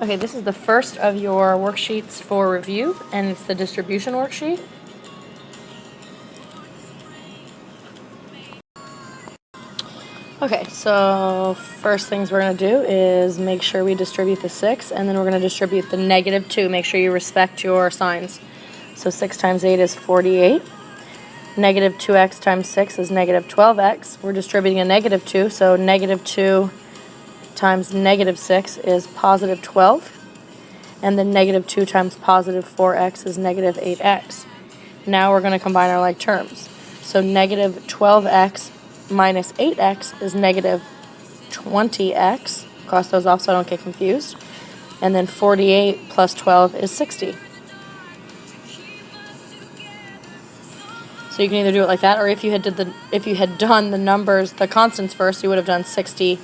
Okay, this is the first of your worksheets for review, and it's the distribution worksheet. Okay, so first things we're going to do is make sure we distribute the 6, and then we're going to distribute the -2. Make sure you respect your signs. So 6 times 8 is 48. -2x times 6 is -12x. We're distributing a -2, so -2 times -6 is +12. And then -2 times +4x is -8x. Now we're going to combine our like terms. So -12x minus 8x is -20x. Cross those off so I don't get confused. And then 48 plus 12 is 60. So you can either do it like that, or if you had done the numbers, the constants first, you would have done 60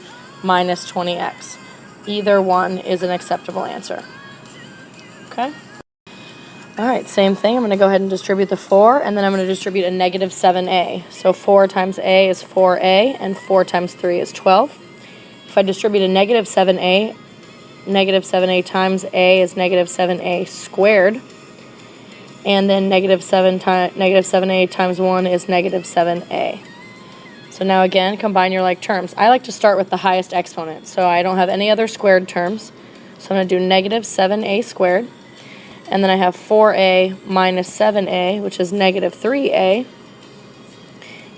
minus 20x. Either one is an acceptable answer. Okay? All right, same thing. I'm going to go ahead and distribute the 4, and then I'm going to distribute a -7a. So 4 times a is 4a, and 4 times 3 is 12. If I distribute a -7a, -7a times a is -7a squared. And then -7a times 1 is -7a. So now again, combine your like terms. I like to start with the highest exponent, so I don't have any other squared terms. So I'm going to do -7a squared. And then I have 4a minus 7a, which is -3a.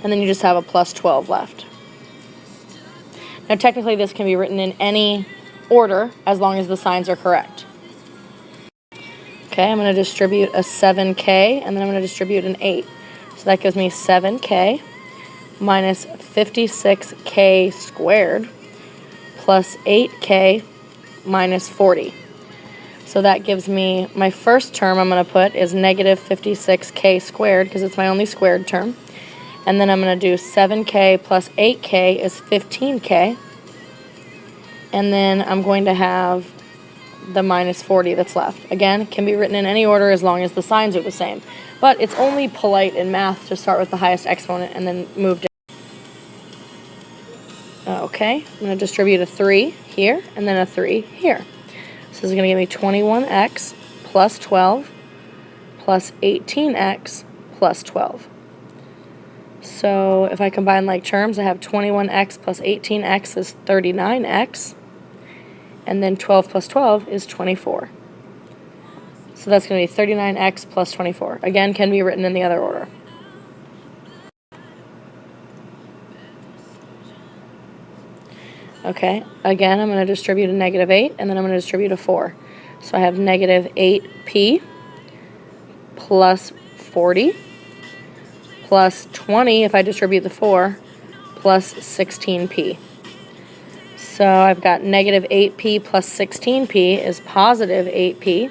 And then you just have a plus 12 left. Now technically this can be written in any order as long as the signs are correct. Okay, I'm going to distribute a 7k, and then I'm going to distribute an 8. So that gives me 7k minus 56k squared plus 8k minus 40. So that gives me, my first term I'm going to put is -56k squared because it's my only squared term. And then I'm going to do 7k plus 8k is 15k. And then I'm going to have the minus 40 that's left. Again, it can be written in any order as long as the signs are the same. But it's only polite in math to start with the highest exponent and then move down. Okay, I'm going to distribute a 3 here and then a 3 here. So this is going to give me 21x plus 12 plus 18x plus 12. So if I combine like terms, I have 21x plus 18x is 39x. And then 12 plus 12 is 24. So that's going to be 39x plus 24. Again, can be written in the other order. Okay, again, I'm going to distribute a -8, and then I'm going to distribute a 4. So I have -8p plus 40 plus 20 if I distribute the 4 plus 16p. So I've got -8p plus 16p is +8p,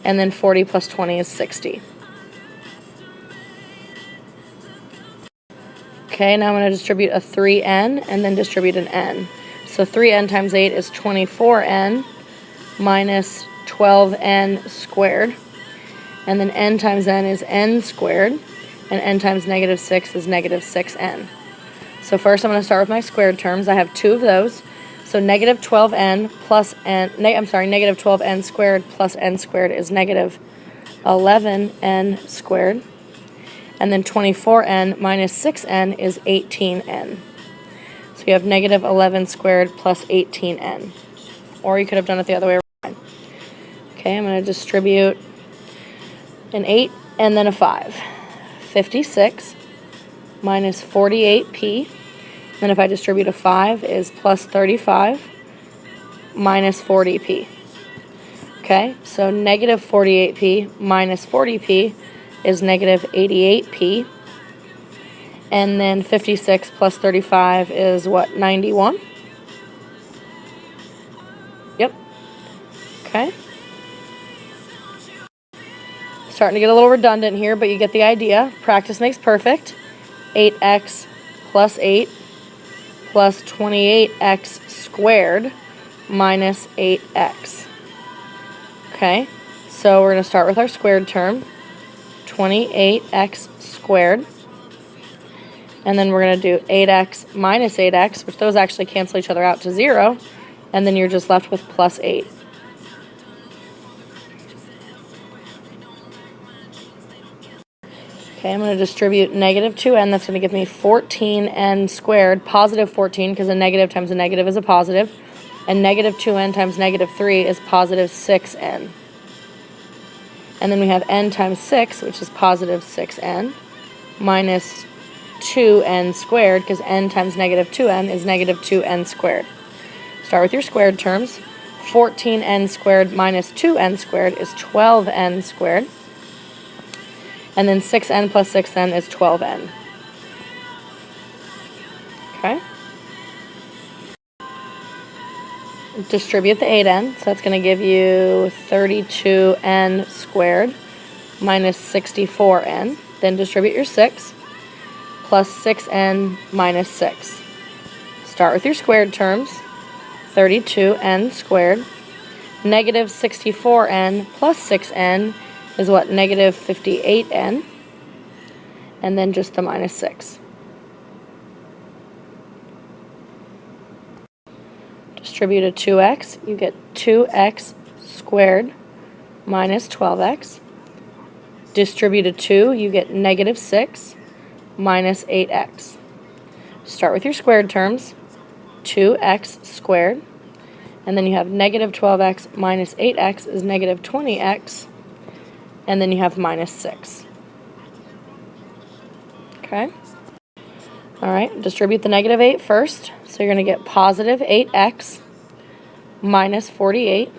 and then 40 plus 20 is 60. Okay, now I'm going to distribute a 3n and then distribute an n. So 3n times 8 is 24n minus 12n squared, and then n times n is n squared, and n times -6 is -6n. So first I'm going to start with my squared terms. I have 2 of those. So -12n plus -12n squared plus n squared is -11n squared. And then 24n minus 6n is 18n. So you have -11 squared plus 18n. Or you could have done it the other way around. Okay, I'm going to distribute an 8 and then a 5. 56 minus 48p, then if I distribute a 5 is plus 35 minus 40p. Okay, so -48p minus 40p is -88p, and then 56 plus 35 is what, 91? Yep. Okay. Starting to get a little redundant here, but you get the idea. Practice makes perfect. 8x plus 8 plus 28x squared minus 8x. Okay, so we're going to start with our squared term, 28x squared. And then we're going to do 8x minus 8x, which those actually cancel each other out to 0. And then you're just left with plus 8. Okay, I'm going to distribute negative 2n. That's going to give me 14n squared, positive 14, because a negative times a negative is a positive. And negative 2n times negative 3 is positive 6n. And then we have n times 6, which is positive 6n, minus 2n squared, because n times negative 2n is negative 2n squared. Start with your squared terms. 14n squared minus 2n squared is 12n squared. And then 6n plus 6n is 12n. Okay? Distribute the 8n, so that's going to give you 32n squared minus 64n. Then distribute your 6 plus 6n minus 6. Start with your squared terms. 32n squared. Negative 64n plus 6n is what? Negative 58n. And then just the minus 6. Distribute a 2x, you get 2x squared minus 12x. Distribute a 2, you get negative 6 minus 8x. Start with your squared terms, 2x squared, and then you have negative 12x minus 8x is negative 20x, and then you have minus 6. Okay? Alright, distribute the negative 8 first. So you're going to get positive 8x minus 48.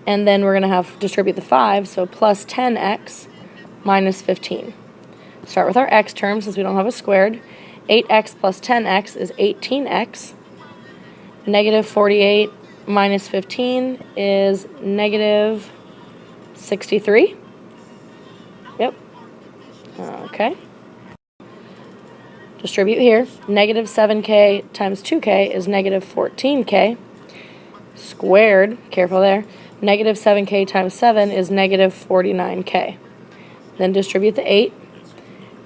And then we're going to have distribute the 5, so plus 10x minus 15. Start with our x terms since we don't have a squared. 8x plus 10x is 18x. Negative 48 minus 15 is negative 63. Yep. Okay. Distribute here. Negative 7k times 2k is negative 14k. Squared, careful there. Negative 7k times 7 is negative 49k. Then distribute the 8.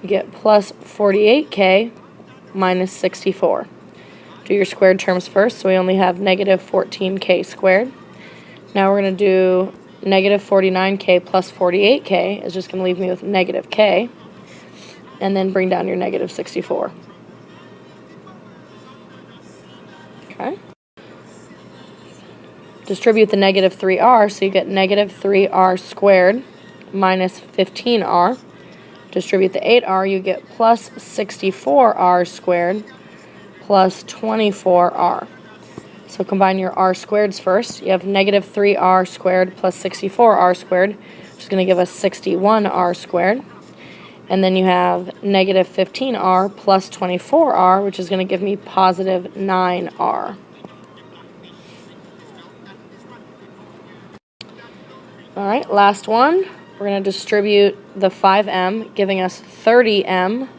You get plus 48k minus 64. Do your squared terms first, so we only have negative 14k squared. Now we're going to do negative 49k plus 48k is just going to leave me with negative k. And then bring down your negative 64. Okay. Distribute the negative 3r, so you get negative 3r squared minus 15r. Distribute the 8r, you get plus 64r squared plus 24r. So combine your r squareds first. You have negative 3r squared plus 64r squared, which is going to give us 61r squared. And then you have negative 15r plus 24r, which is going to give me positive 9r. All right, last one. We're going to distribute the 5m, giving us 30m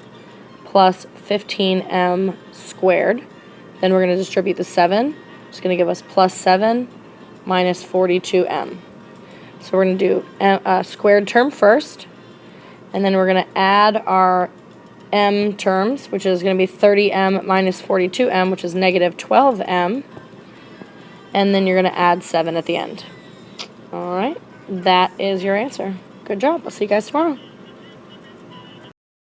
plus 15m squared. Then we're going to distribute the 7, which is going to give us plus 7 minus 42m. So we're going to do a squared term first. And then we're going to add our m terms, which is going to be 30m minus 42m, which is negative 12m. And then you're going to add 7 at the end. All right, that is your answer. Good job. I'll see you guys tomorrow.